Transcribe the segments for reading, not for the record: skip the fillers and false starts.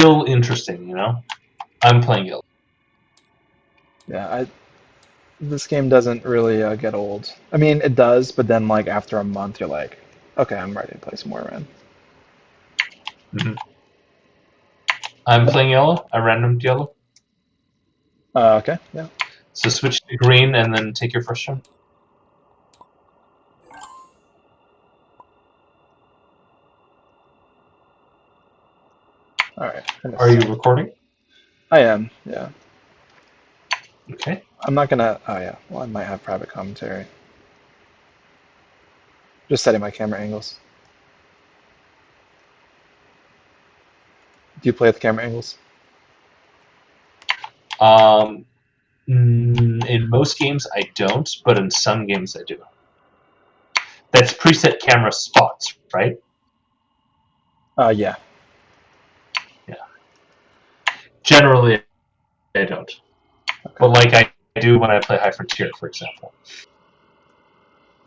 still interesting, you know? I'm playing yellow. Yeah, this game doesn't really get old. I mean, it does, but then like after a month, you're like, okay, I'm ready to play some more, man. Mm-hmm. I'm playing yellow. I randomed yellow. Okay, yeah. So switch to green and then take your first turn. All right. Are you recording? I am, yeah. Okay. I'm not gonna. Oh yeah. Well, I might have private commentary. Just setting my camera angles. Do you play with camera angles? Um, in most games, I don't, but in some games, I do. That's preset camera spots, right? Yeah. Yeah. Generally, I don't. Okay. But like I do when I play High Frontier, for example.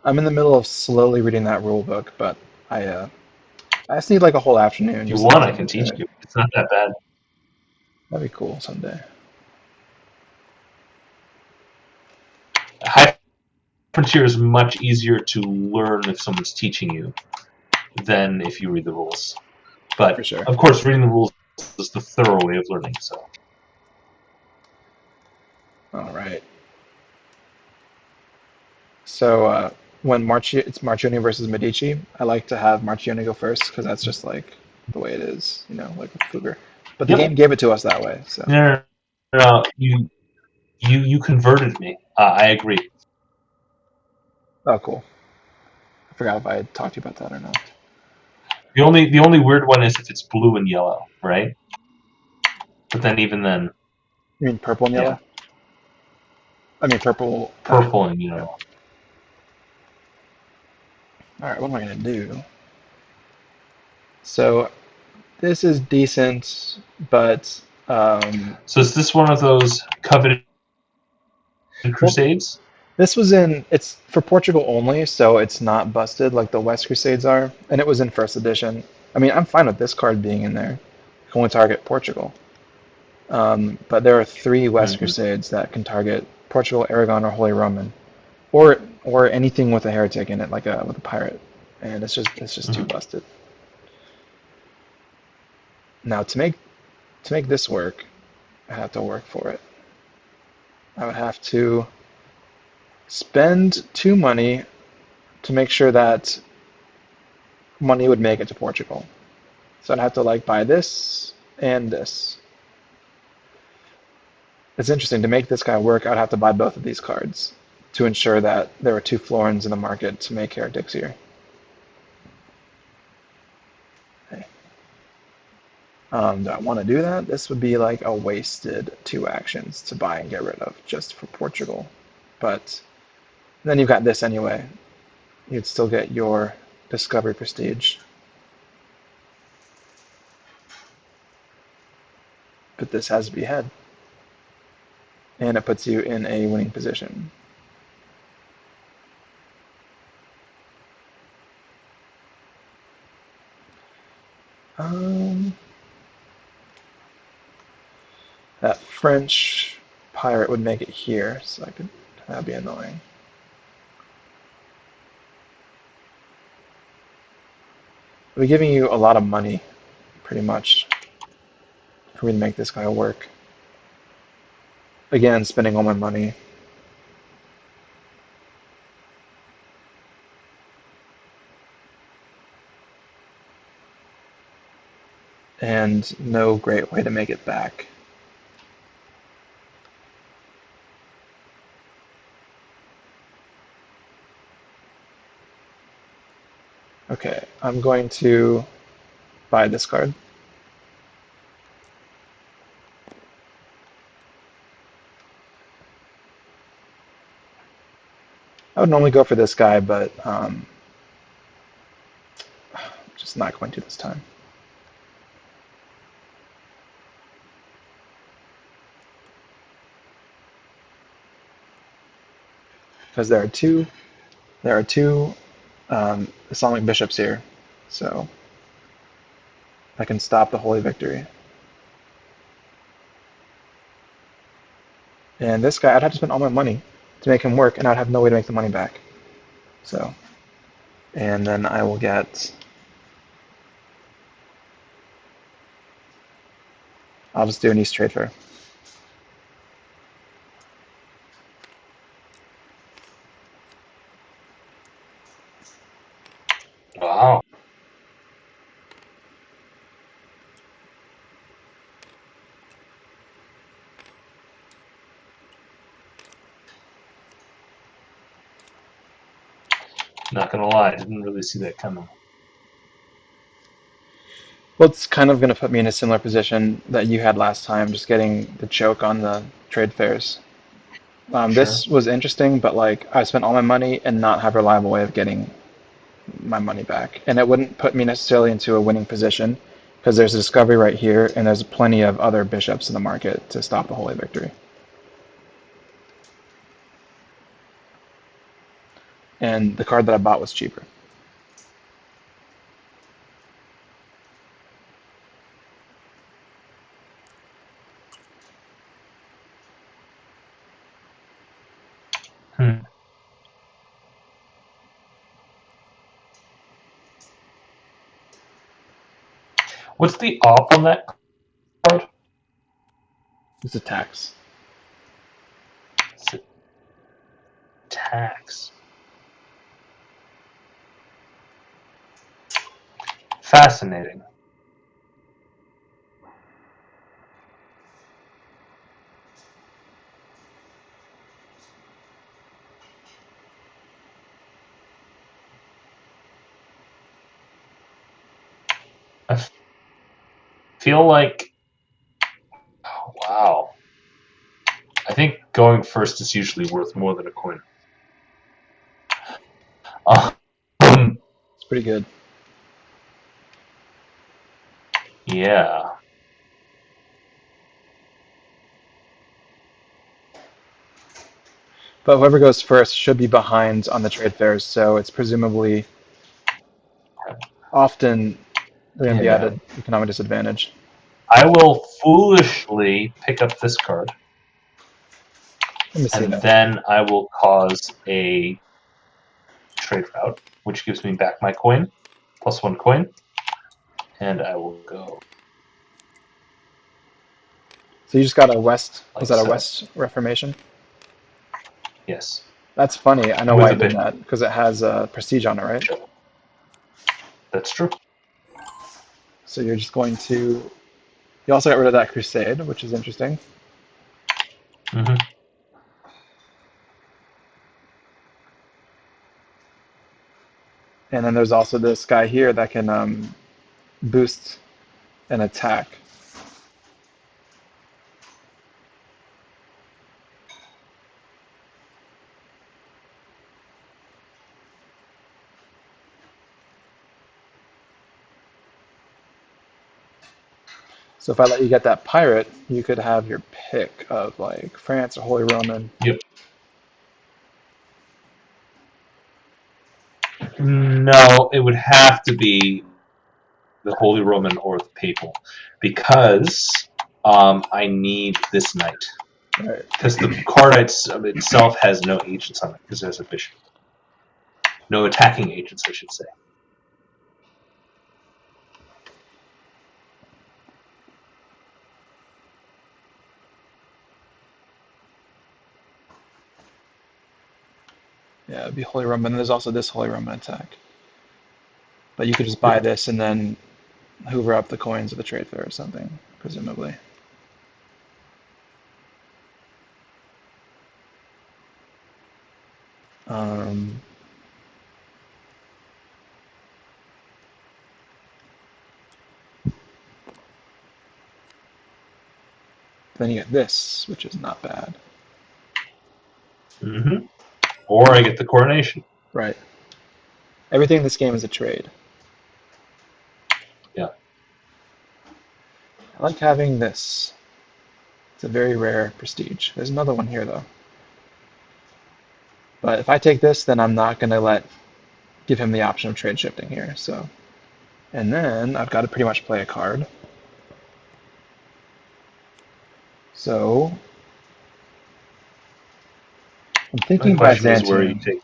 I'm in the middle of slowly reading that rule book, but I just need like a whole afternoon If you just to want, I dig can into teach it. you. It's not that bad. That'd be cool someday. High Frontier is much easier to learn if someone's teaching you than if you read the rules. For But sure. of course, reading the rules is the thorough way of learning. So All right. So when it's Marchioni versus Medici, I like to have Marchioni go first because that's just like the way it is, like with Fugger. But the yep. game gave it to us that way, so. No, no, no, you converted me. I agree. Oh, cool. I forgot if I had talked to you about that or not. The only weird one is if it's blue and yellow, right? But then even then, You mean purple and yeah, yellow? I mean purple. purple and Yeah. yellow. All right, what am I gonna do? So this is decent, but So is this one of those coveted well, crusades? this was in. It's for Portugal only, so it's not busted like the West Crusades are, and it was in first edition. I mean, I'm fine with this card being in there. It can only target Portugal. But there are three West Mm-hmm. Crusades that can target Portugal, Aragon, or Holy Roman, or anything with a heretic in it, like with a pirate, and it's just too Mm-hmm. busted. Now to make this work, I have to work for it. I would have to spend 2 money to make sure that money would make it to Portugal. So I'd have to like buy this and this. It's interesting to make this guy work. I'd have to buy both of these cards to ensure that there were two florins in the market to make heretics here. Hey. Do I want to do that? This would be like a wasted 2 actions to buy and get rid of just for Portugal. But then you've got this anyway. You'd still get your discovery prestige. But this has to be head. And it puts you in a winning position. Um, that French pirate would make it here, so that'd be annoying. I'd be giving you a lot of money, pretty much, for me to make this guy work. Again, spending all my money. And no great way to make it back. Okay, I'm going to buy this card. I would normally go for this guy, but just not going to this time. Because there are two Islamic bishops here, so I can stop the Holy Victory. And this guy, I'd have to spend all my money to make him work, and I'd have no way to make the money back. So, and then I will get. I'll just do an East Trade Fair. Wow. Not gonna lie, I didn't really see that coming. Well, it's kind of going to put me in a similar position that you had last time, just getting the choke on the trade fairs. Sure. This was interesting, but like I spent all my money and not have a reliable way of getting my money back, and it wouldn't put me necessarily into a winning position because there's a discovery right here, and there's plenty of other bishops in the market to stop the holy victory. And the card that I bought was cheaper. Hmm. What's the op on that card? It's a tax. It's a tax. Fascinating. I feel like, oh, wow. I think going first is usually worth more than a coin. Um, It's pretty good. yeah. But whoever goes first should be behind on the trade fairs, so it's presumably often going to be at Yeah. an economic disadvantage. I will foolishly pick up this card, Let me see and that. then I will cause a trade route, which gives me back my coin, plus one coin, and I will go So you just got a West, was like that a so. West Reformation? Yes. That's funny. I know why With I a did bishop. that, because it has prestige on it, right? That's true. So you're just going to. You also got rid of that Crusade, which is interesting. Hmm. And then there's also this guy here that can boost an attack. So if I let you get that pirate, you could have your pick of like France or Holy Roman. Yep. No, it would have to be the Holy Roman or the Papal, because I need this knight. Right. Because the card itself has no agents on it, because it has a bishop. No attacking agents, I should say. Yeah, it'd be Holy Roman. And there's also this Holy Roman attack. But you could just buy Yep. this and then hoover up the coins of the trade fair or something, presumably. Um, then you get this, which is not bad. Hmm. Or I get the coronation. Right. Everything in this game is a trade. Yeah. I like having this. It's a very rare prestige. There's another one here though. But if I take this, then I'm not going to give him the option of trade shifting here. So, and then I've got to pretty much play a card. So I'm My thinking question is where you Byzantium. take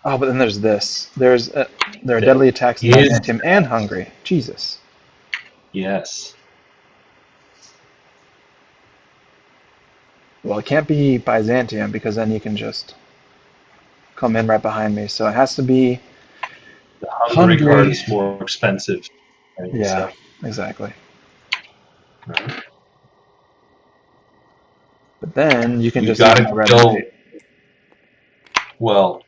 Oh, but then there's this. There are that. deadly attacks in Is Byzantium and Hungary. Jesus. yes. Well, it can't be Byzantium because then you can just come in right behind me. So it has to be The Hungary card Hungary. is more expensive. Right? Yeah, So exactly. right. But then you can You just use got my to red go knight. well.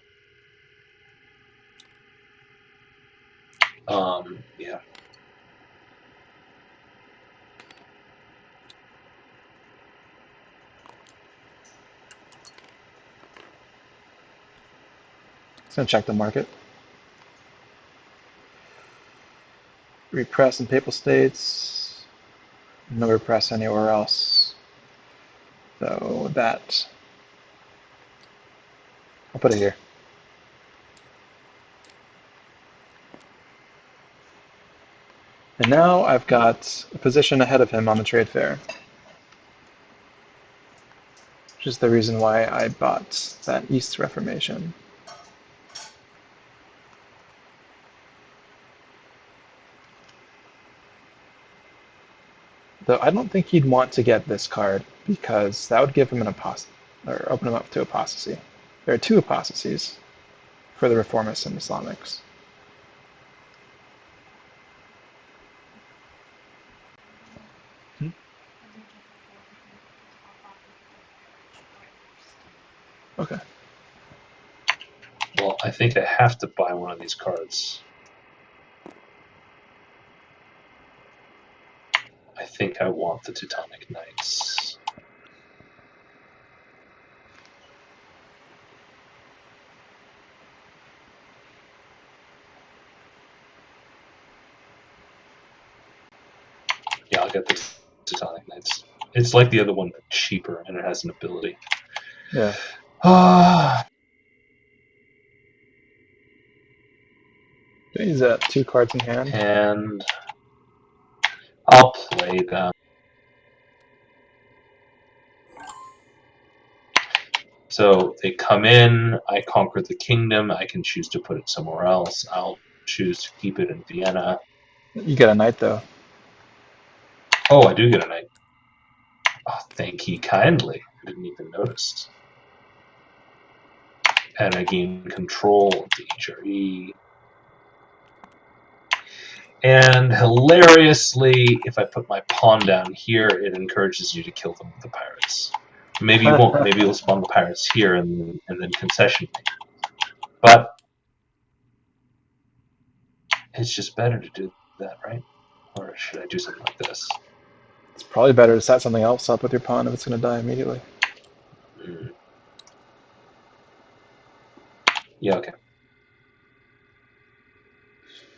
Yeah. Just gonna check the market. Repress in Papal States. No repress anywhere else. So that I'll put it here. And now I've got a position ahead of him on the trade fair, which is the reason why I bought that East Reformation. Though I don't think he'd want to get this card because that would give him an or open him up to apostasy. There are two apostasies for the Reformists and Islamics. Hmm? Okay. Well, I think I have to buy one of these cards. I think I want the Teutonic Knights. Yeah, I'll get the Teutonic Knights. It's like the other one, but cheaper, and it has an ability. Yeah. Ah, He's at two cards in hand. and I'll play them. So they come in, I conquer the kingdom, I can choose to put it somewhere else. I'll choose to keep it in Vienna. You get a knight though. Oh, I do get a knight. Oh, thank ye kindly. I didn't even notice. And I gain control of the HRE. And hilariously, if I put my pawn down here, it encourages you to kill them with the pirates. Maybe you won't. Maybe you'll spawn the pirates here and then concession me. But it's just better to do that, right? Or should I do something like this? It's probably better to set something else up with your pawn if it's going to die immediately. Mm. Yeah, okay.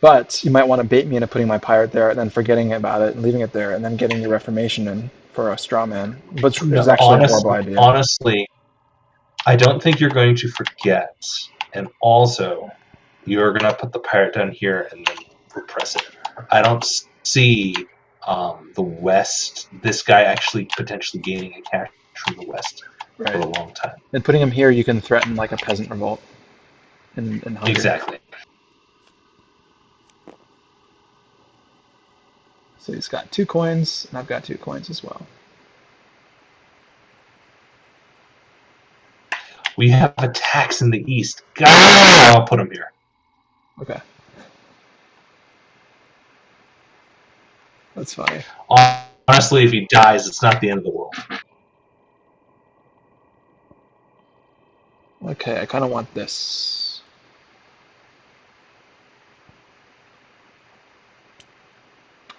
But you might want to bait me into putting my pirate there and then forgetting about it and leaving it there and then getting your Reformation in for a straw man, which is No, actually a horrible idea. honestly, I don't think you're going to forget. And also, you're going to put the pirate down here and then repress it. I don't see the West, this guy actually potentially gaining a cash from the West for Right. a long time. And putting him here, you can threaten like a peasant revolt in Hungary. Exactly. So he's got 2 coins, and I've got 2 coins as well. We have attacks in the East. God, I'll put him here. Okay. That's funny. Honestly, if he dies, it's not the end of the world. Okay, I kind of want this.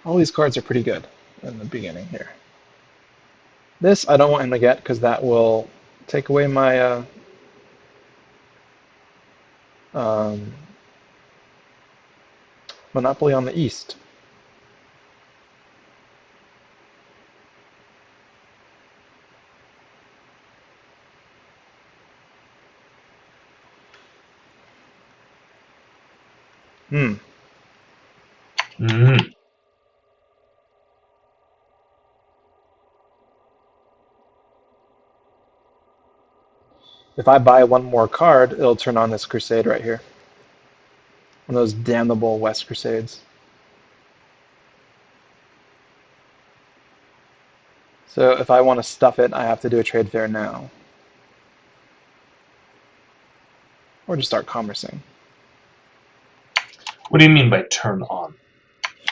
All these cards are pretty good in the beginning here. This I don't want him to get because that will take away my um, monopoly on the East. Hmm. Mm. If I buy one more card, it'll turn on this Crusade right here. One of those damnable West Crusades. So if I want to stuff it, I have to do a trade fair now. Or just start commercing. What do you mean by turn on?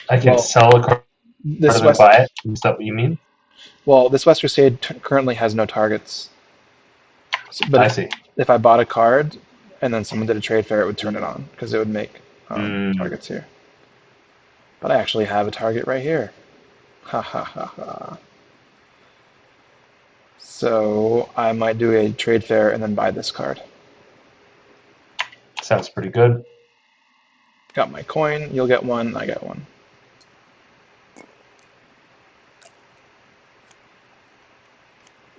I can Well, sell a card this and then West, buy it? Is that what you mean? this West Crusade currently has no targets. But I see. if I bought a card and then someone did a trade fair, it would turn it on because it would make Mm, targets here. But I actually have a target right here. Ha ha ha ha. So I might do a trade fair and then buy this card. sounds pretty good. Got my coin, you'll get one, I get one.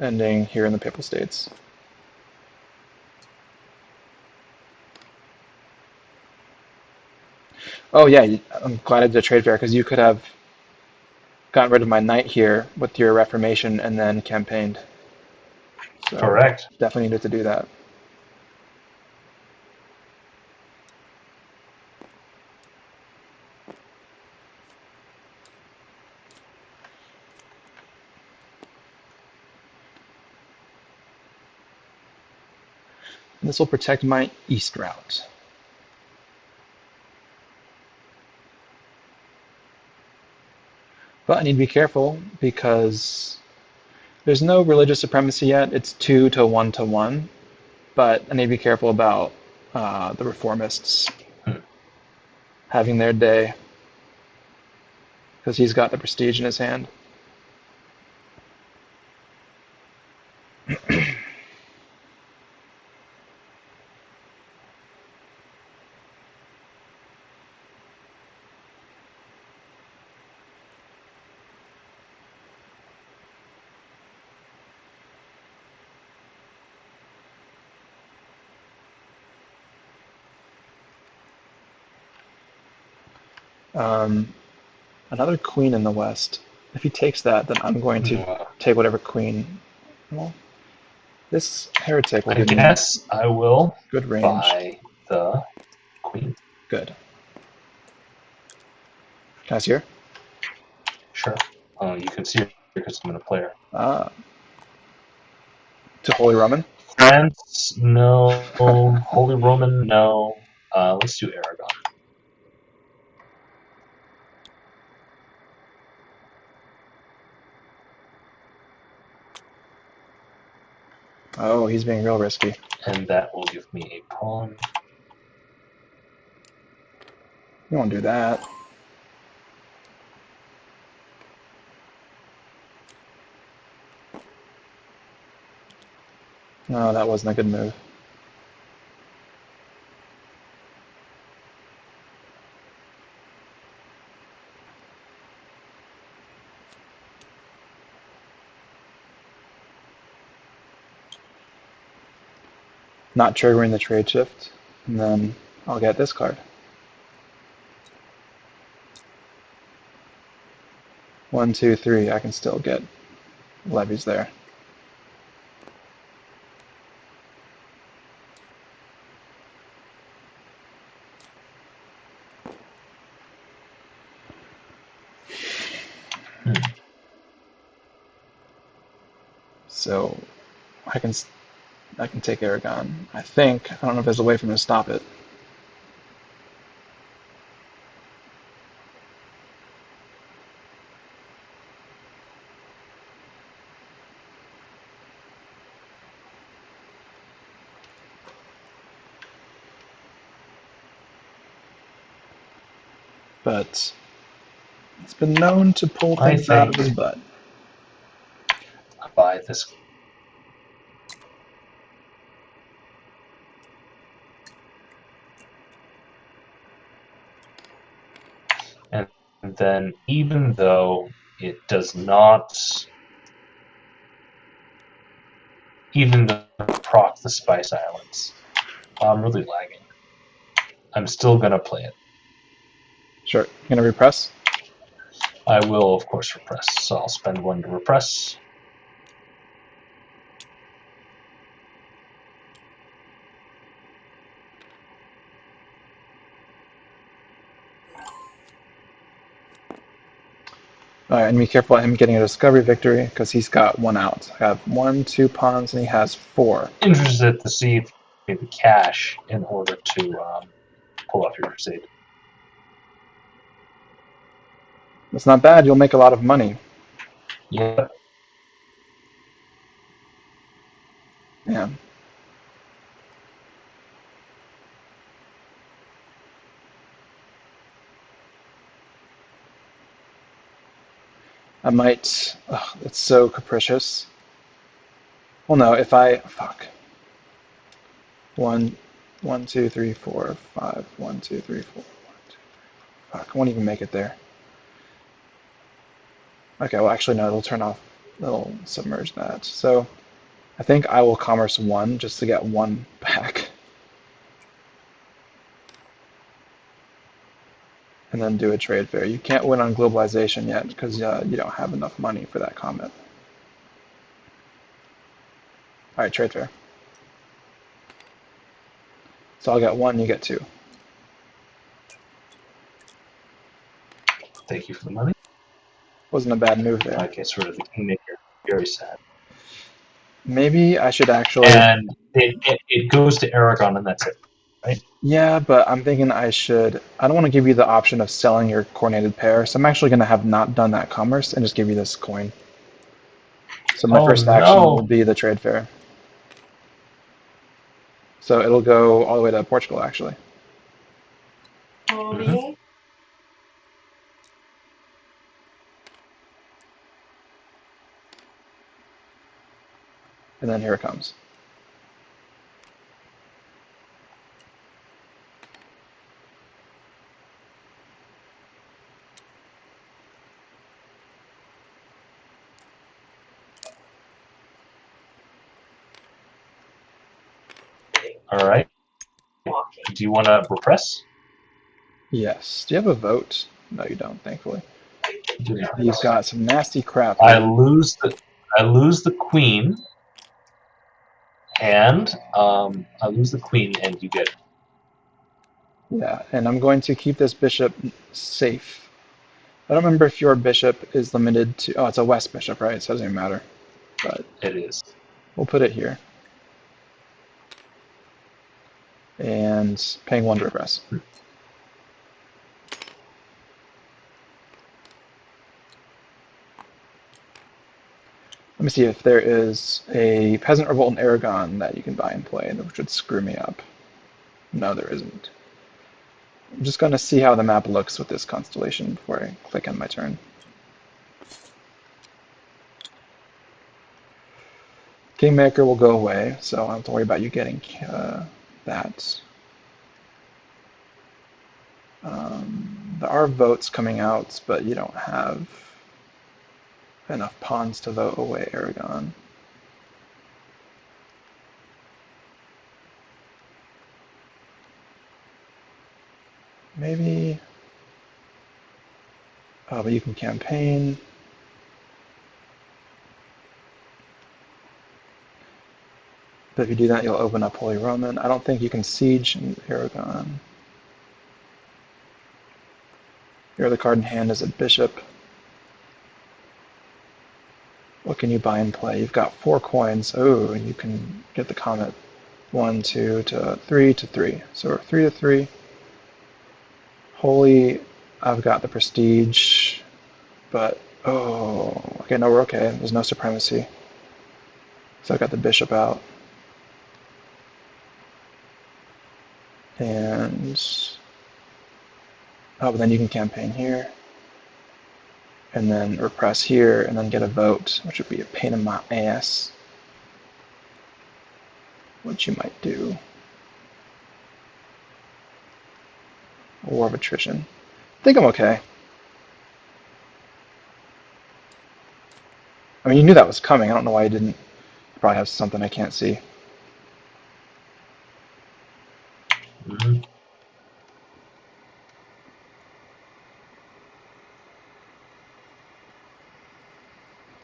Ending here in the Papal States. Oh yeah, I'm glad I did a trade fair because you could have gotten rid of my knight here with your Reformation and then campaigned. So Correct. definitely needed to do that. And this will protect my east route. But I need to be careful because there's no religious supremacy yet. It's 2 to 1 to 1. But I need to be careful about the reformists Hmm. having their day because he's got the prestige in his hand. Um, Another queen in the west. If he takes that, then I'm going to Well, take whatever queen. Well, this heretic will I give me guess I will good range. buy the queen. Good. Can I see her? Sure. You can see her because I'm going to play her. Ah, to Holy Roman. France, no. Holy Roman, no. Let's do Aragon. Oh, he's being real risky. And that will give me a pawn. You won't do that. No, that wasn't a good move. Not triggering the trade shift, and then I'll get this card. 1, 2, 3. I can still get levies there. Hmm. So I can take Aragon. I think. I don't know if there's a way for me to stop it. But it's been known to pull I things out of think his butt. I buy this. And then, even though it does not, even though proc the Spice Islands, I'm really lagging. I'm still going to play it. Sure. You gonna repress? I will, of course, repress. So I'll spend one to repress. All right, and be careful about him getting a discovery victory because he's got one out. I have 1, 2 pawns, and he has 4. Interested to see if you need the cash in order to pull off your crusade. That's not bad. You'll make a lot of money. Yep. Yeah. I might. Ugh, it's so capricious. Well, no. If I fuck 1, 1, 2, 3, 4, 5. 1, 2, 3, 4. 1, 2. Fuck. I won't even make it there. Okay. Well, actually, no. It'll turn off. It'll submerge that. So I think I will commerce 1 just to get 1 back, and then do a trade fair. You can't win on globalization yet because you don't have enough money for that comment. All right, trade fair. So I'll get 1, you get 2. Thank you for the money. Wasn't a bad move there. I get rid of the kingmaker. Very sad. Maybe I should actually. And it goes to Aragon, and that's it, right? Yeah, but I'm thinking I should. I don't want to give you the option of selling your coordinated pair, so I'm actually going to have not done that commerce and just give you this coin. So my Oh first action will no! be the trade fair. So it'll go all the way to Portugal, actually. Mm-hmm. And then here it comes. All right. Do you want to repress? Yes. Do you have a vote? No, you don't, thankfully. Do not. You've got some nasty crap I here. lose the I lose the queen, and I lose the queen, and you get. Yeah, and I'm going to keep this bishop safe. I don't remember if your bishop is limited to. Oh, it's a west bishop, right? So it doesn't even matter. But It is. we'll put it here. And paying 1 to repress. Let me see if there is a Peasant Revolt in Aragon that you can buy and play, which would screw me up. No, there isn't. I'm just going to see how the map looks with this constellation before I click on my turn. Kingmaker will go away, so I don't have to worry about you getting that. There are votes coming out, but you don't have enough pawns to vote away Aragon. Maybe. Oh, but you can campaign. But if you do that, you'll open up Holy Roman. I don't think you can siege in Aragon. Your other card in hand is a bishop. What can you buy and play? You've got 4 coins. Oh, and you can get the comet 1, 2 to 3 to 3. So we're 3 to 3. Holy, I've got the prestige, but oh, okay, no, we're okay. There's no supremacy. So I got the bishop out. And oh, but then you can campaign here. And then repress here, and then get a vote, which would be a pain in my ass. What you might do. War of attrition. I think I'm okay. I mean, you knew that was coming. I don't know why you didn't. You probably have something I can't see. Mm-hmm.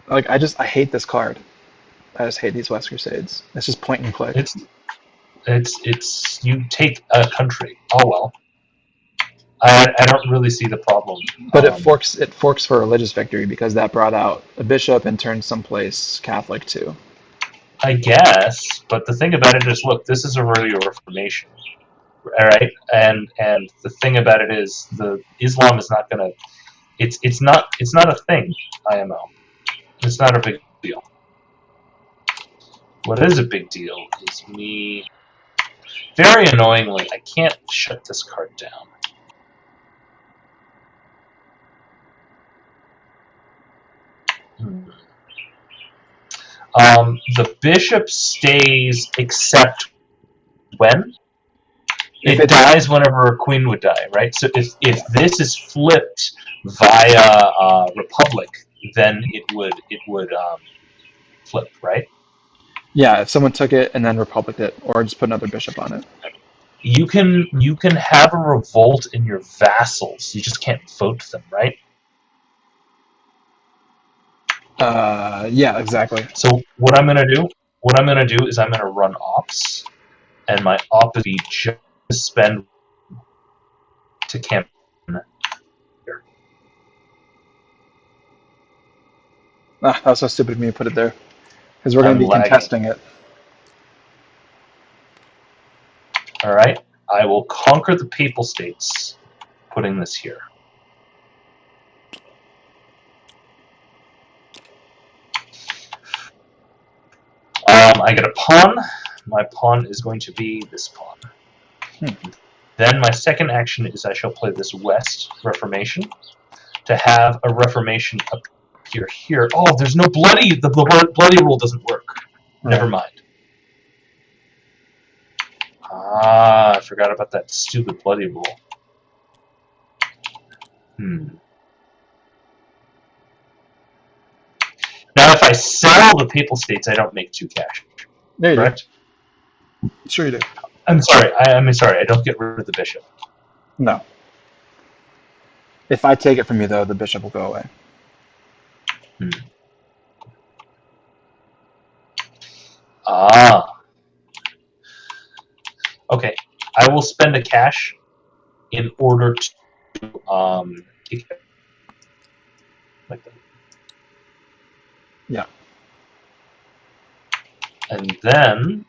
Like, I hate this card. I just hate these West Crusades. It's just point and click. It's you take a country. Oh well. I don't really see the problem. But it forks for religious victory because that brought out a bishop and turned someplace Catholic too. I guess, but the thing about it is, look, this is already a reformation, all right? And the thing about it is, the Islam is not gonna. It's not a thing. IMO. It's not a big deal. What is a big deal is me. Very annoyingly, I can't shut this card down. Hmm. The bishop stays except when If it it's dies whenever a queen would die, right? So if this is flipped via republic, then it would flip, right? Yeah, if someone took it and then republicked it, or just put another bishop on it. You can have a revolt in your vassals. You just can't vote them, right? Yeah, exactly. So what I'm gonna do is I'm gonna run ops, and my op is be just spend to campaign here. Ah, that was so stupid of me to put it there because we're going I'm to be lagging. contesting it. All right, I will conquer the Papal States, putting this here. I get a pawn. My pawn is going to be this pawn. Hmm. Then my second action is I shall play this West Reformation to have a Reformation appear here. Oh, there's no bloody. The bloody rule doesn't work. Never Right. mind. Ah, I forgot about that stupid bloody rule. Hmm. Now, if I sell the Papal States, I don't make 2 cash. There you do. Correct? Sure you do. I'm sorry. I'm sorry. I don't get rid of the bishop. No. If I take it from you, though, the bishop will go away. Hmm. Ah. Okay. I will spend a cash in order to take it like that. Yeah. And then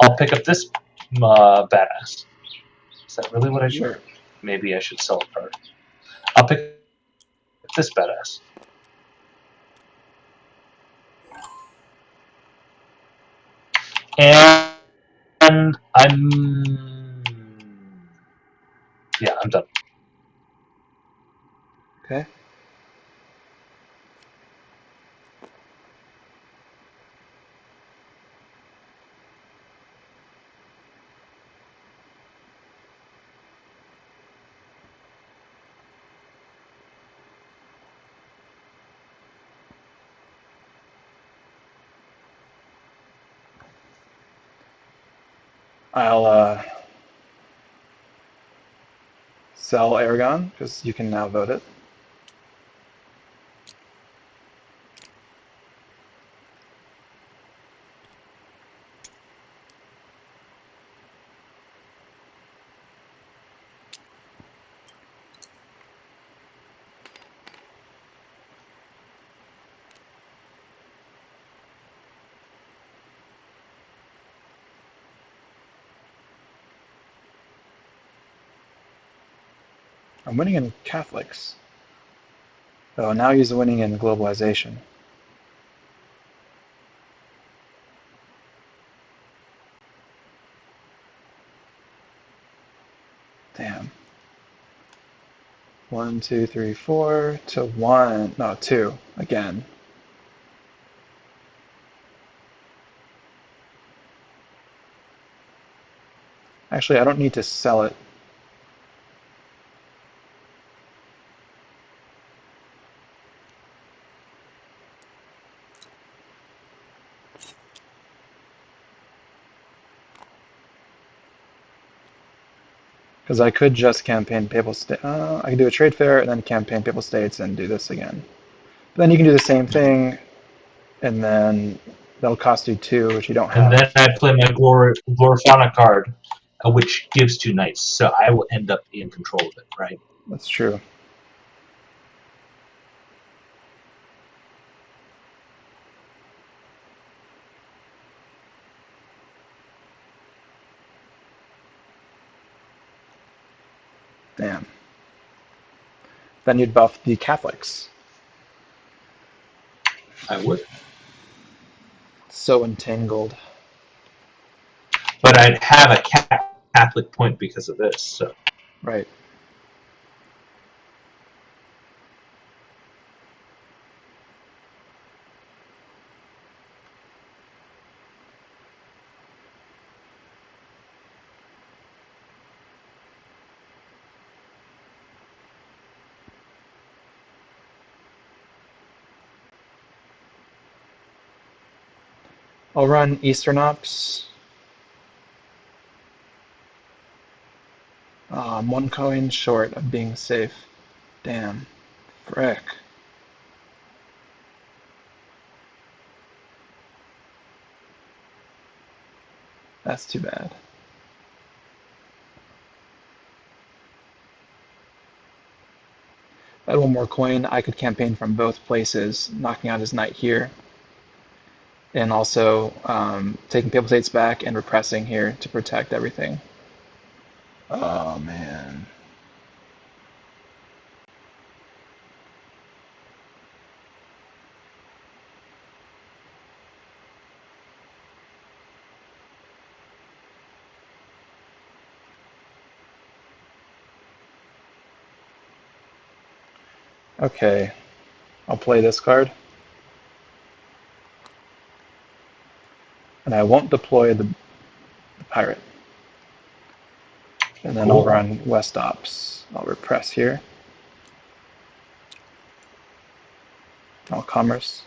I'll pick up this badass. Is that really what I do? Sure. Maybe I should sell a card. I'll pick up this badass. And I'm done. Okay. I'll sell Aragon because you can now vote it. I'm winning in Catholics. Oh, now he's winning in globalization. Damn. 1, 2, 3, 4 to 1. No, 2 again. Actually, I don't need to sell it. Because I could just campaign Papal States. I could do a trade fair and then campaign Papal States and do this again. But then you can do the same thing, and then that'll cost you 2, which you don't And then have. I play my Glorifana card, which gives 2 knights, so I will end up in control of it, right? That's true. Damn. Then you'd buff the Catholics. I would. So entangled. But I'd have a Catholic point because of this, so. Right. I'll run Eastern Ops. I'm 1 coin short of being safe. Damn. Frick. That's too bad. If I had 1 more coin, I could campaign from both places, knocking out his knight here, and also taking Papal States back and repressing here to protect everything. Oh, man. Okay, I'll play this card. And I won't deploy the pirate. And then I'll Cool. run West Ops. I'll repress here. I'll commerce.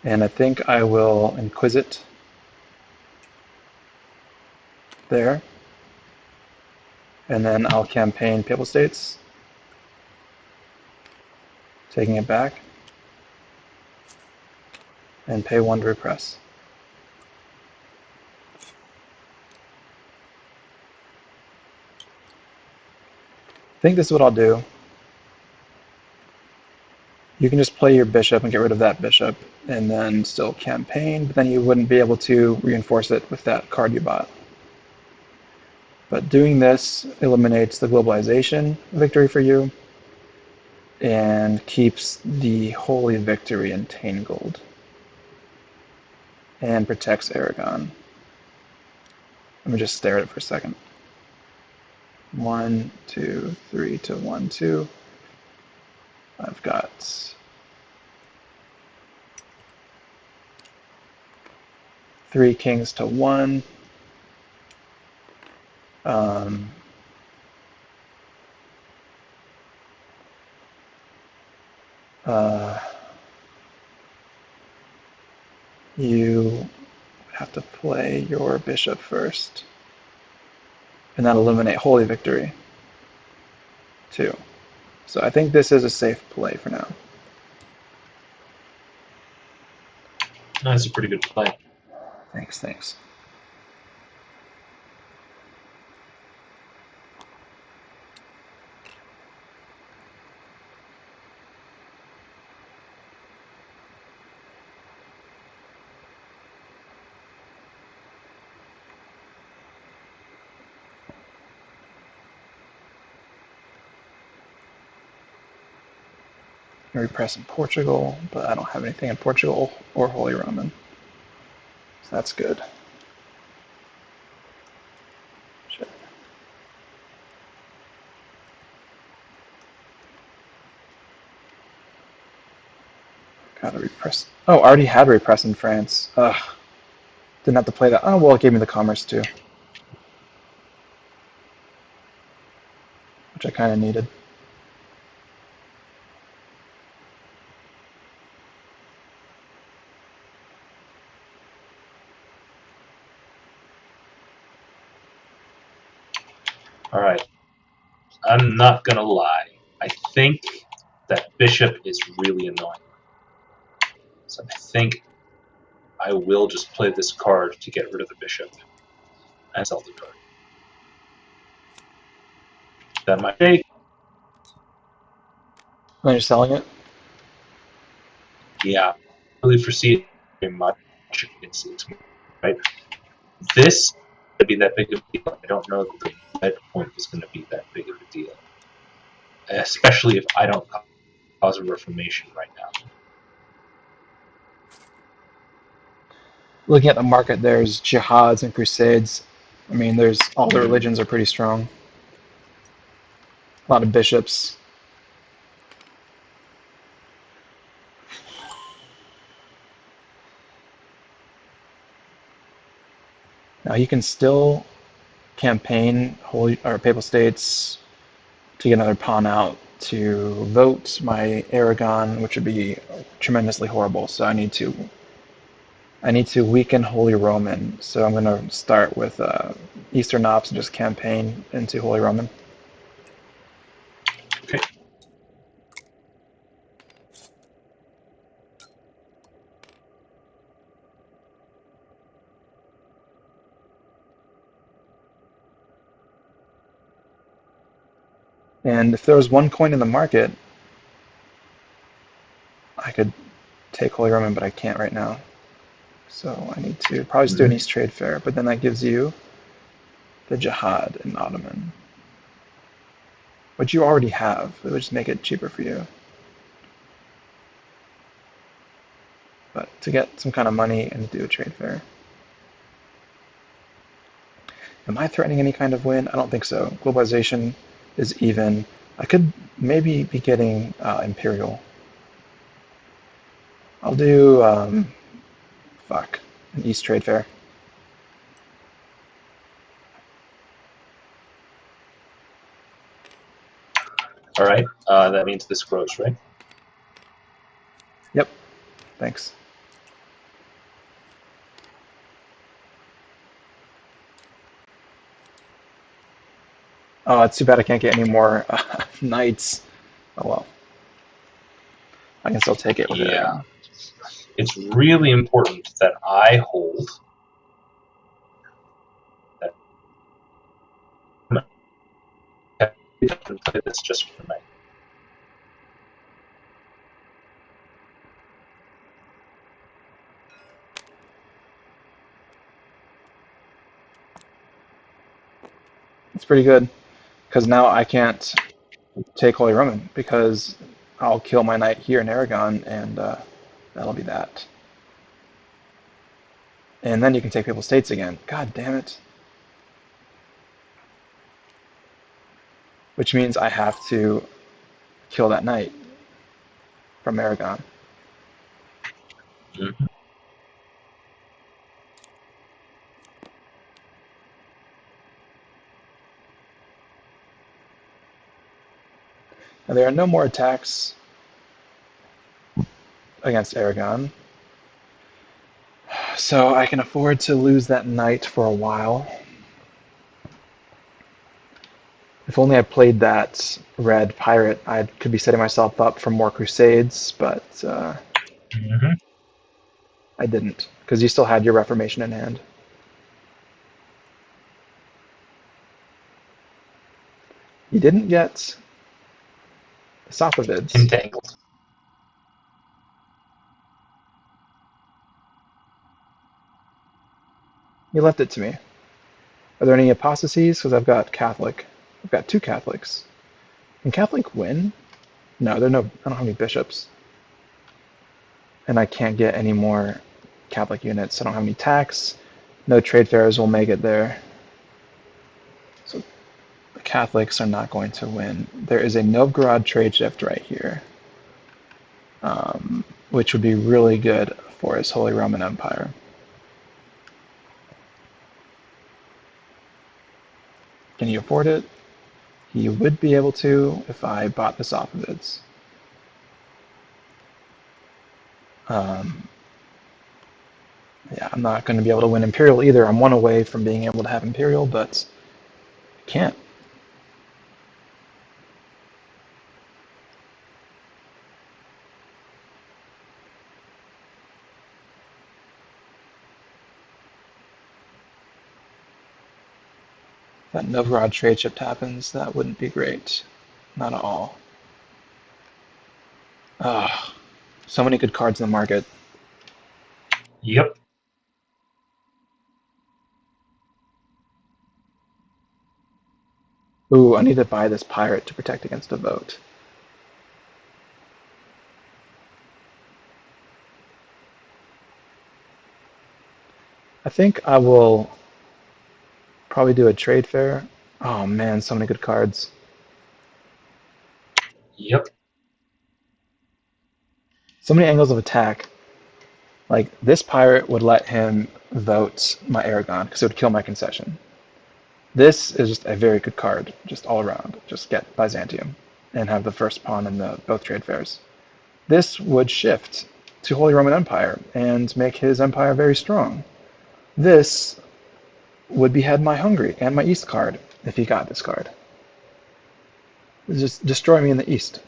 And I think I will Inquisit there. And then I'll campaign Papal States, taking it back, and pay 1 to repress. I think this is what I'll do. You can just play your bishop and get rid of that bishop, and then still campaign, but then you wouldn't be able to reinforce it with that card you bought. But doing this eliminates the globalization victory for you and keeps the holy victory entangled and protects Aragon. Let me just stare at it for a second. 1, 2, 3 to 1, 2. I've got 3 kings to 1. Um, uh, you have to play your bishop first, and that'll eliminate holy victory too. So I think this is a safe play for now. That's a pretty good play. Thanks, thanks. Repress in Portugal, but I don't have anything in Portugal or Holy Roman. So that's good. Shit. Gotta repress. Oh, I already had repress in France. Ugh. Didn't have to play that. Oh, well, it gave me the commerce too, which I kind of needed. All right. I'm not gonna lie. I think that bishop is really annoying. So I think I will just play this card to get rid of the bishop and sell the card. That might take. When you're selling it, Yeah, I really foresee it very much. It's right. This to be that big of a deal. I don't know that the red point is going to be that big of a deal, especially if I don't cause a reformation right now. looking at the market, there's jihads and crusades. I mean, there's all the Mm-hmm. religions are pretty strong. A lot of bishops. Now he can still campaign holy or papal states to get another pawn out to vote my Aragon, which would be tremendously horrible. So I need to weaken Holy Roman. So I'm going to start with Eastern Ops and just campaign into Holy Roman. Okay. And if there was one coin in the market, I could take Holy Roman, but I can't right now. So I need to probably just do an Mm-hmm. East Trade Fair, but then that gives you the Jihad in Ottoman, which you already have. It would just make it cheaper for you. But to get some kind of money and do a trade fair. Am I threatening any kind of win? I don't think so. Globalization is even. I could maybe be getting Imperial. I'll do, fuck, an East Trade Fair. All right. That means this grows, right? Yep, thanks. Oh, it's too bad I can't get any more knights. Oh well, I can still take it with Yeah. Aragon. It's really important that I hold that. Play this just for night. It's pretty good because now I can't take Holy Roman because I'll kill my knight here in Aragon, and that'll be that. And then you can take Papal States again. God damn it. Which means I have to kill that knight from Aragon. Mm-hmm. Now, there are no more attacks against Aragon, so I can afford to lose that knight for a while. If only I played that red pirate, I could be setting myself up for more crusades, but Mm-hmm. I didn't, because you still had your Reformation in hand. You didn't get Safavids. Entangled. You left it to me. Are there any apostasies? Because I've got Catholic. I've got two Catholics. Can Catholic win? No, there are no. I don't have any bishops, and I can't get any more Catholic units. I don't have any tax. No trade fairs will make it there. So the Catholics are not going to win. There is a Novgorod trade shift right here, which would be really good for his Holy Roman Empire. Can he afford it? He would be able to if I bought the Safavids. Um, yeah, I'm not going to be able to win Imperial either. I'm one away from being able to have Imperial, but I can't. If that Novorod trade shift happens, that wouldn't be great. Not at all. Ah, so many good cards in the market. Yep. Ooh, I need to buy this pirate to protect against a vote. I think I will probably do a trade fair. Oh man, so many good cards. Yep. So many angles of attack. Like, this pirate would let him vote my Aragon because it would kill my concession. This is just a very good card, just all around. Just get Byzantium and have the first pawn in the both trade fairs. This would shift to Holy Roman Empire and make his empire very strong. This would behead my Hungary and my East card if he got this card. Just destroy me in the East.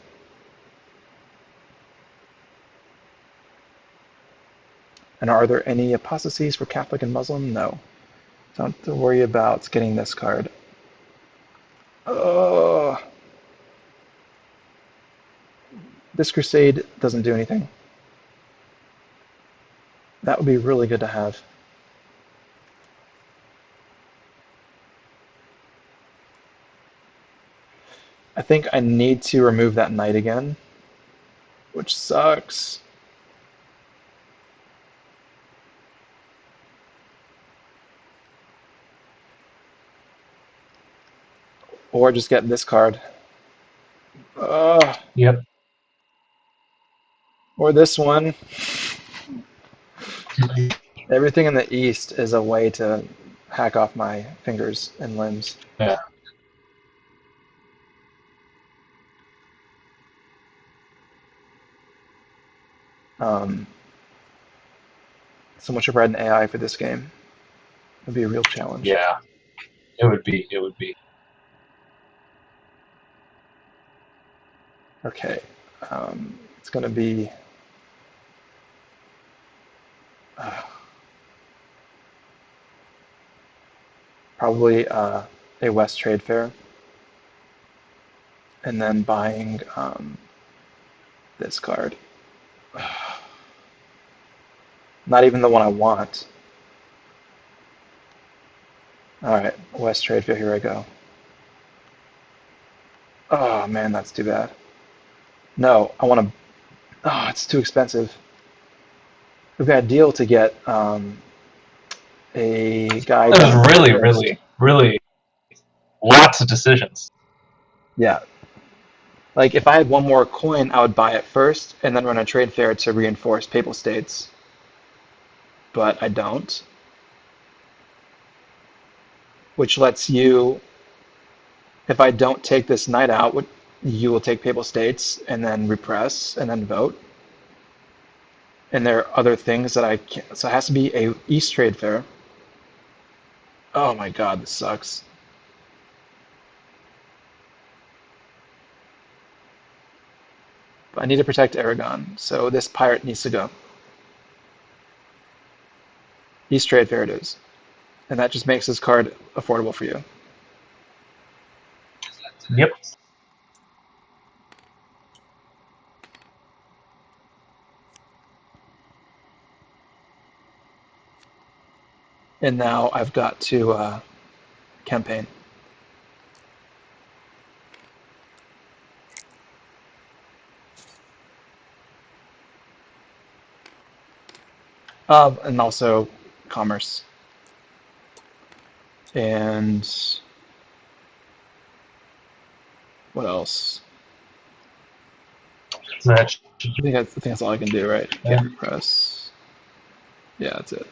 And are there any apostasies for Catholic and Muslim? No. Don't have to worry about getting this card. Oh, this Crusade doesn't do anything. That would be really good to have. I think I need to remove that knight again, which sucks. Or just get this card. Yep. Or this one. Everything in the east is a way to hack off my fingers and limbs. Yeah. Um, so much of red and AI for this game would be a real challenge. Yeah. It would be. It would be. Okay, it's going to be uh, probably a West Trade Fair, and then buying this card. Not even the one I want. All right, West Trade Fair, here I go. Oh man, that's too bad. No, I want to. Oh, it's too expensive. We've got a deal to get a guy This down is in the really, northwest. really, really lots of decisions. Yeah, like if I had one more coin, I would buy it first and then run a trade fair to reinforce Papal States. But I don't, which lets you, if I don't take this knight out, you will take Papal States and then repress and then vote. And there are other things that I can't. So it has to be a East trade fair. Oh my God, this sucks. But I need to protect Aragon, so this pirate needs to go. East trade fair it is, and that just makes this card affordable for you. Yep. And now I've got to campaign. And also commerce. And what else? That I think that's all I can do, right? yeah. Can't repress. Yeah, that's it.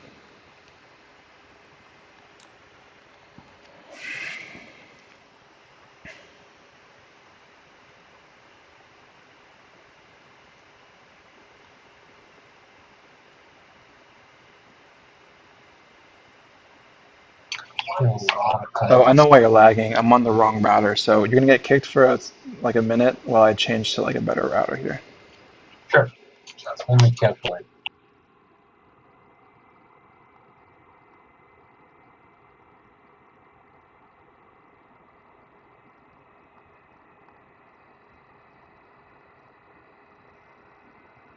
A lot of Oh, I know cards. why you're lagging. I'm on the wrong router, so you're gonna get kicked for like a minute while I change to like a better router here. Sure. Let me calculate.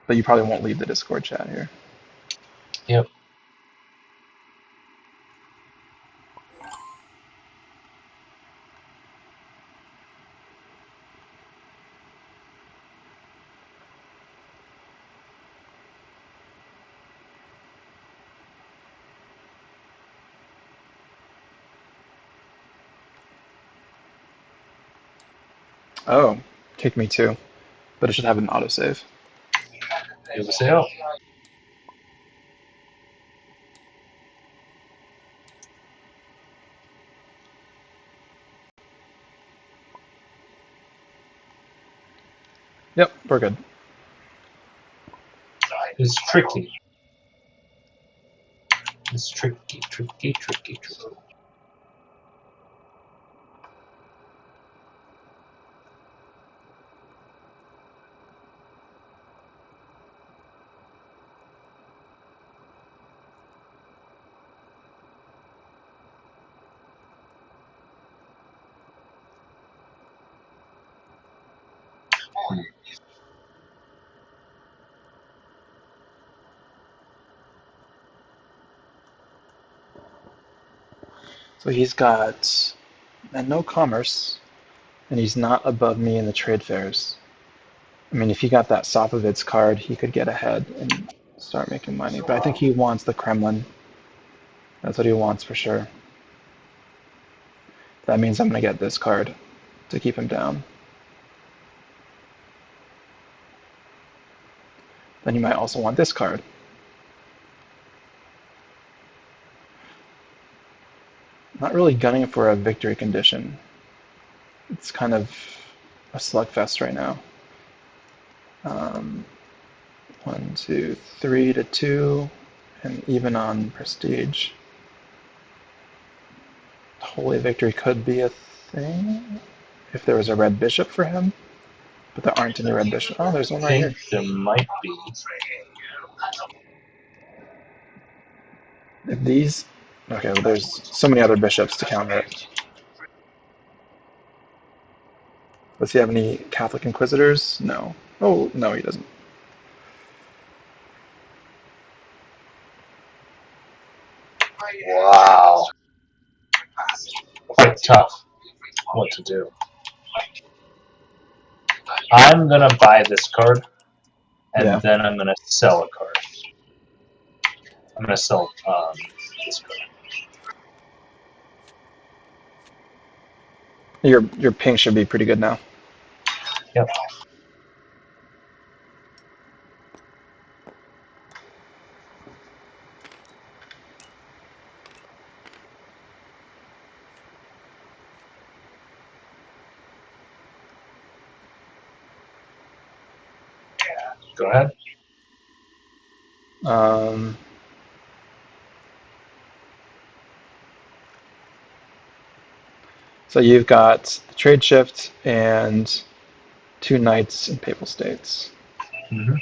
But you probably won't leave the Discord chat here. Yep. Oh, kick me too. But it should have an autosave. It was out. Yep, we're good. It's tricky. It's tricky. So he's got and no commerce, and he's not above me in the trade fairs. I mean, if he got that Sopovitz card, he could get ahead and start making money. But I think he wants the Kremlin. That's what he wants for sure. That means I'm going to get this card to keep him down. Then you might also want this card. Not really gunning for a victory condition. It's kind of a slugfest right now. 1, 2, 3 to 2, and even on prestige. Holy victory could be a thing if there was a red bishop for him, but there aren't any red bishops. Oh, there's one I right think here. there might be. If these, okay, well, there's so many other bishops to counter it. Does he have any Catholic Inquisitors? No. Oh, no, he doesn't. Wow. Quite tough. What to do? I'm gonna buy this card, and Yeah. then I'm gonna sell a card. I'm gonna sell this card. Your ping should be pretty good now. Yep. Go ahead. Um, so you've got the trade shift and 2 knights in Papal States. Mm-hmm.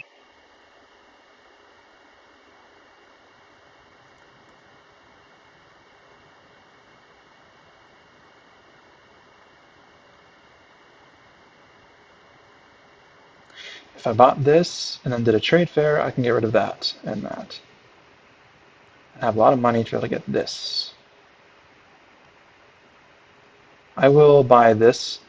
If I bought this and then did a trade fair, I can get rid of that and that. I have a lot of money to be able to get this. I will buy this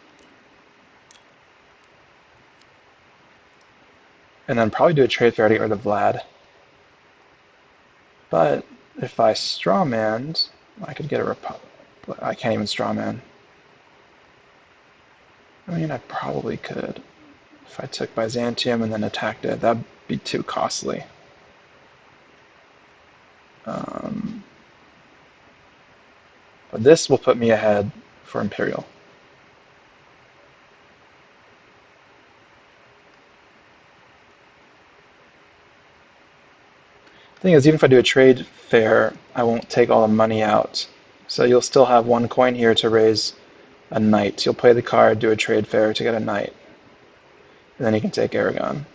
and then probably do a trade fair to get rid of Vlad. But if I strawmanned, I could get a Republic. I can't even strawman. I mean, I probably could. If I took Byzantium and then attacked it, that'd be too costly. Um, but this will put me ahead for Imperial. The thing is, even if I do a trade fair, I won't take all the money out. So you'll still have 1 coin here to raise a knight. You'll play the card, do a trade fair to get a knight. And then you can take Aragon.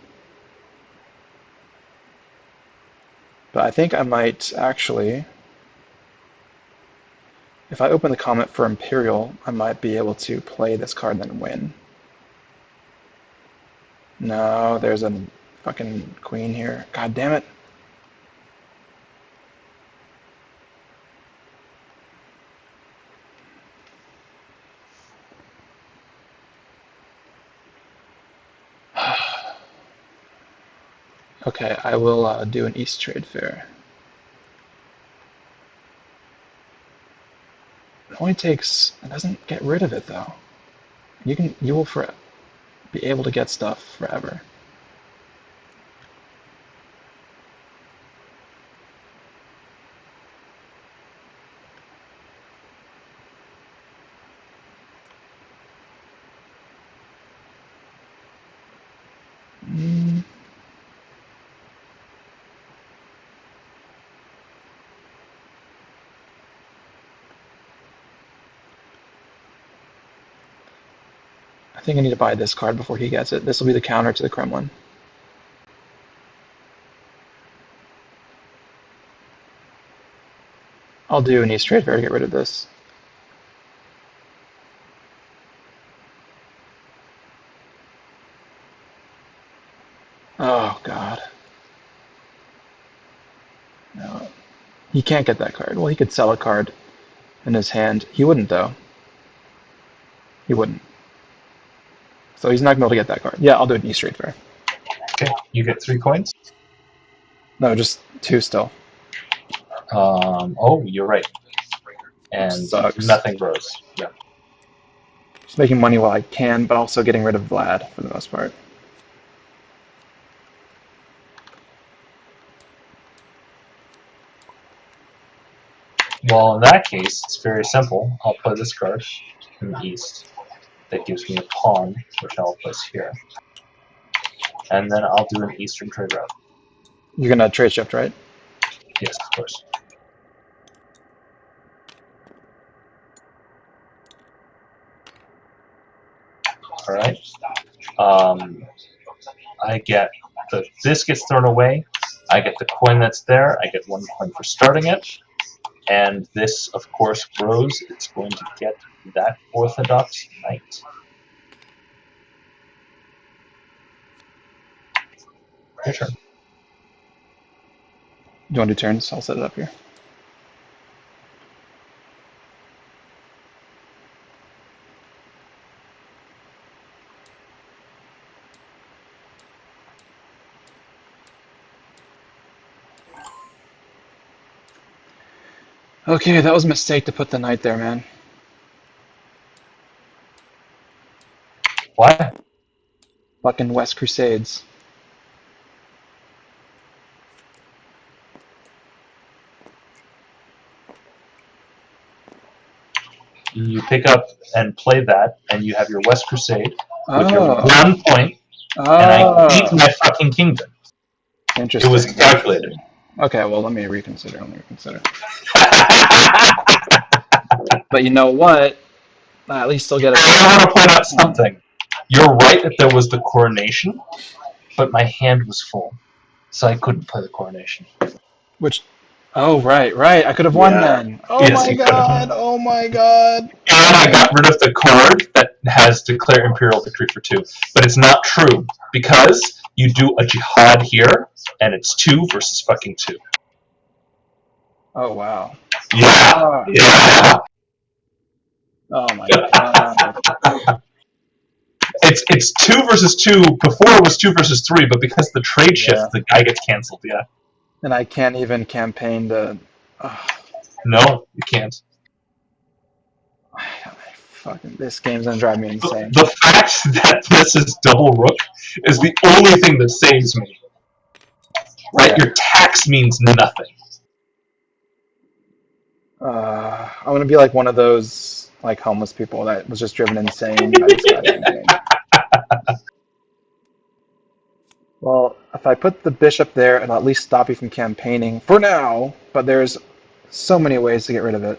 But I think I might actually, if I open the comment for Imperial, I might be able to play this card and then win. No, there's a fucking queen here. God damn it. Okay, I will do an East trade fair. It only takes. It doesn't get rid of it though. You will be able to get stuff forever. Mm, I think I need to buy this card before he gets it. This will be the counter to the Kremlin. I'll do an East trade fair to get rid of this. Oh god. No. He can't get that card. Well, he could sell a card in his hand. He wouldn't though. He wouldn't. So he's not gonna be able to get that card. Yeah, I'll do an East trade fair. Okay, you get 3 coins. No, just 2 still. Oh, you're right. And Sucks. nothing grows. Yeah. Just making money while I can, but also getting rid of Vlad for the most part. Well, in that case, it's very simple. I'll play this card in the east. That gives me a pawn, which I'll place here. And then I'll do an eastern trade route. You're gonna trade shift, right? Yes, of course. All right. I get this gets thrown away. I get the coin that's there. I get 1 coin for starting it. And this, of course, grows. It's going to get that Orthodox Knight. Your turn. You want to do turns? I'll set it up here. Okay, that was a mistake to put the knight there, man. Why? Fucking West Crusades. You pick up and play that, and you have your West Crusade with your Oh. 1 point, and I keep my fucking kingdom. Interesting. It was calculated. Okay, well, let me reconsider. But you know what? I at least still get I want to point out something. You're right that there was the coronation, but my hand was full, so I couldn't play the coronation. Which? Oh, right. I could have won Yeah. then. Oh Yes, my you could have. god. Oh my god. And I got rid of the card that has declare imperial victory for 2. But it's not true, because you do a jihad here, and it's 2 versus fucking 2. Oh wow. Yeah. Yeah. Oh my god. It's 2 versus 2. Before it was 2 versus 3, but because the trade shift, Yeah. the guy gets cancelled. Yeah. And I can't even campaign to. No, you can't. Fucking this game's gonna drive me insane. The fact that this is double rook is the only thing that saves me. Right? Yeah. Your tax means nothing. I'm gonna be like one of those like homeless people that was just driven insane by this goddamn game. Well, if I put the bishop there, it'll at least stop you from campaigning for now. But there's so many ways to get rid of it.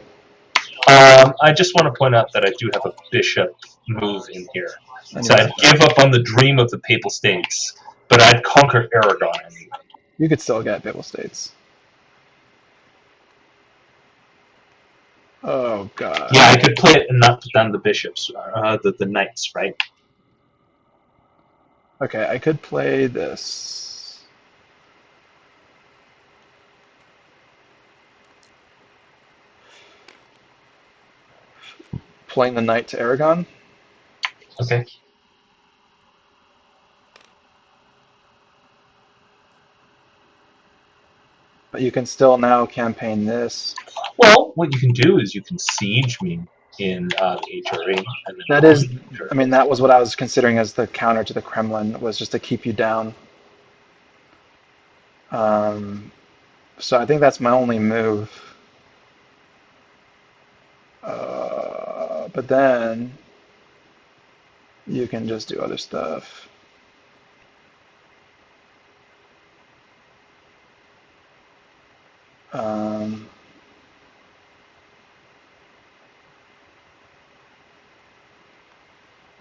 I just want to point out that I do have a bishop move in here. And So I'd give up on the dream of the Papal States, but I'd conquer Aragon anyway. you could still get Papal States. Oh god. Yeah, I could play it and not put down the bishops, the knights, right? Okay, I could play this. playing the knight to Aragon. Okay. But you can still now campaign this. Well, what you can do is you can siege me in the HRE and then That call is, me later. I mean, that was what I was considering as the counter to the Kremlin, was just to keep you down. Um, so I think that's my only move. But then you can just do other stuff. Um,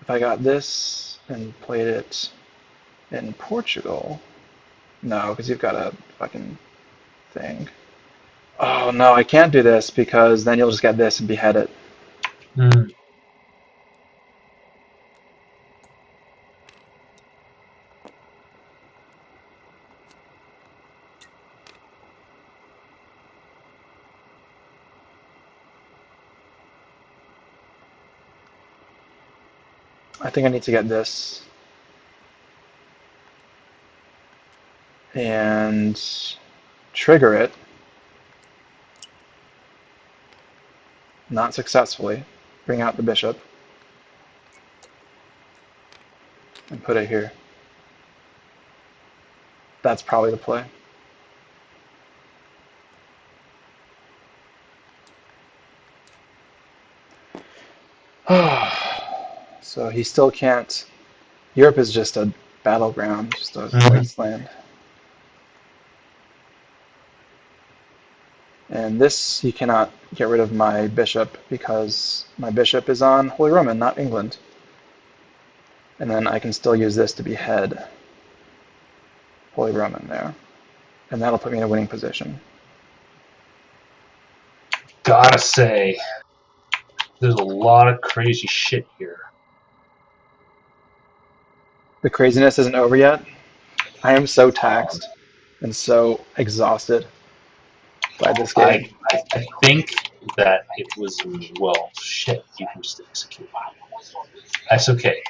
if I got this and played it in Portugal, no, because you've got a fucking thing. Oh no, I can't do this because then you'll just get this and behead it. Mm. I think I need to get this and trigger it, not successfully. Bring out the bishop and put it here. That's probably the play. So he still can't. Europe is just a battleground, just a Mhm. wasteland. And this, you cannot get rid of my bishop because my bishop is on Holy Roman, not England. And then I can still use this to behead Holy Roman there. And that'll put me in a winning position. Gotta say, there's a lot of crazy shit here. The craziness isn't over yet. I am so Um, taxed and so exhausted by this I, game. I think that it was, well, shit, you can just execute. That's okay.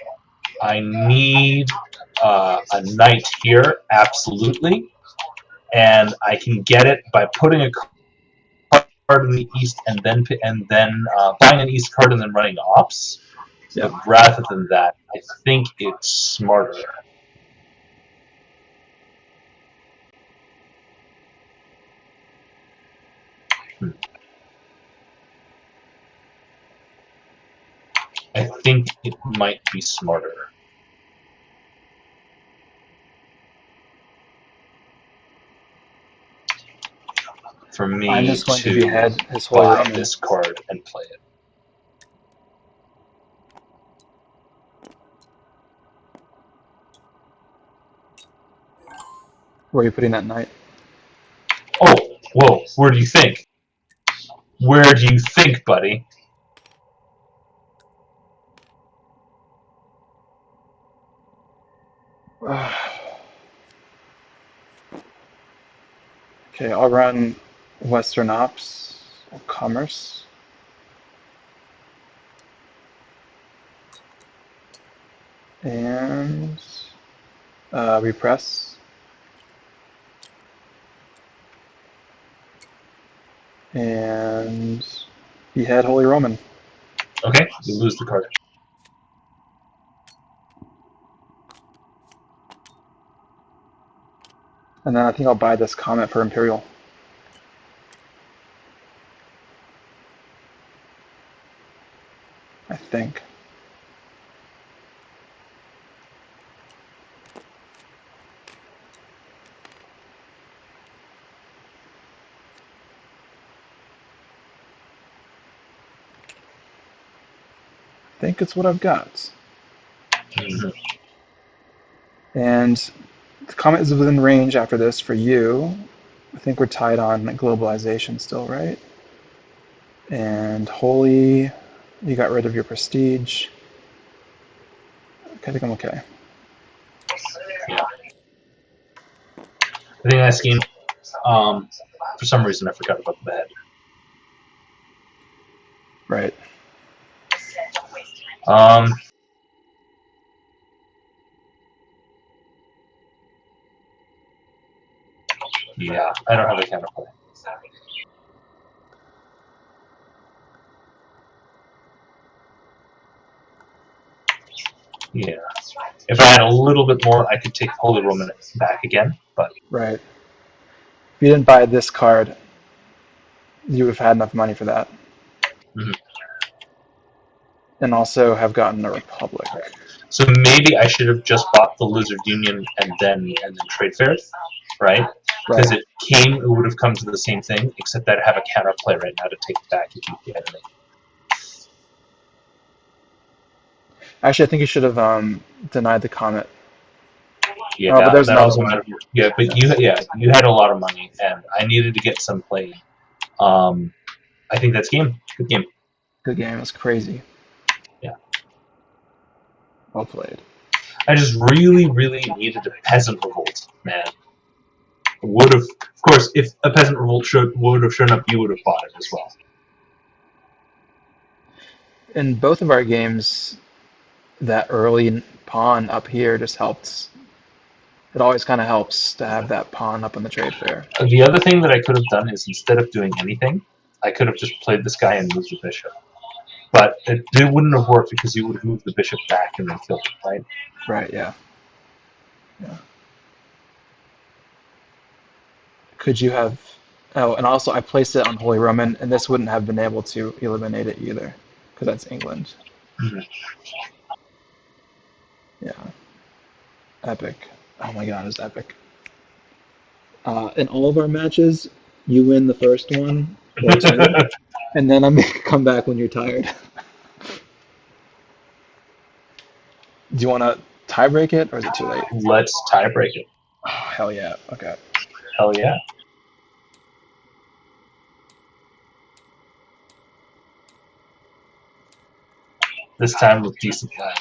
I need a knight here, absolutely, and I can get it by putting a card in the east and then buying an east card and then running ops. Yep. But rather than that, I think it's smarter. Hmm. I think it might be smarter for I'm me just going to to behead his Holy buy Roman. this card and play it. Where are you putting that knight? Oh, whoa, where do you think? Where do you think, buddy? Okay, I'll run Western Ops or Commerce and Repress and Behead Holy Roman. Okay, you lose the card. And then I think I'll buy this Comet for Imperial. I think. I think it's what I've got. Mhm. And the Comet is within range after this for you. I think we're tied on globalization still, right? And Holy, you got rid of your prestige. I think I'm okay. Yeah. I think that scheme, um, for some reason, I forgot about the bed. Right. Um, yeah, I don't have a counterplay. Yeah. If I had a little bit more, I could take Holy Roman back again, but Right. If you didn't buy this card, you would have had enough money for that. mhm. And also have gotten a Republic. So maybe I should have just bought the Lizard Union and then Trade Fairs, right? Because Right. it would have come to the same thing, except that I have a counterplay right now to take it back if you get anything. Actually, I think you should have denied the Comet. Oh, but Yeah, there's that another also one. might have. Yeah, but you had a lot of money, and I needed to get some play. Um, I think that's game. Good game. Good game. It was crazy. Yeah. Well played. I just really, really needed a peasant revolt, man. Would have, of course, if a peasant revolt would have shown up, you would have bought it as well. In both of our games, that early pawn up here just helped. It always kind of helps to have that pawn up on the trade fair. The other thing that I could have done is instead of doing anything, I could have just played this guy and moved the bishop. But it wouldn't have worked because you would have moved the bishop back and then killed it, right? Right, yeah. Yeah. Could you have. Oh, and also I placed it on Holy Roman, and this wouldn't have been able to eliminate it either, because that's England. Mm-hmm. Yeah. Epic. Oh my god, it's epic. In all of our matches, you win the first one or two, and then I'm gonna come back when you're tired. Do you want to tie break it, or is it too late? Let's tie break it. Oh, hell yeah. Okay. Hell yeah. This time with decent land.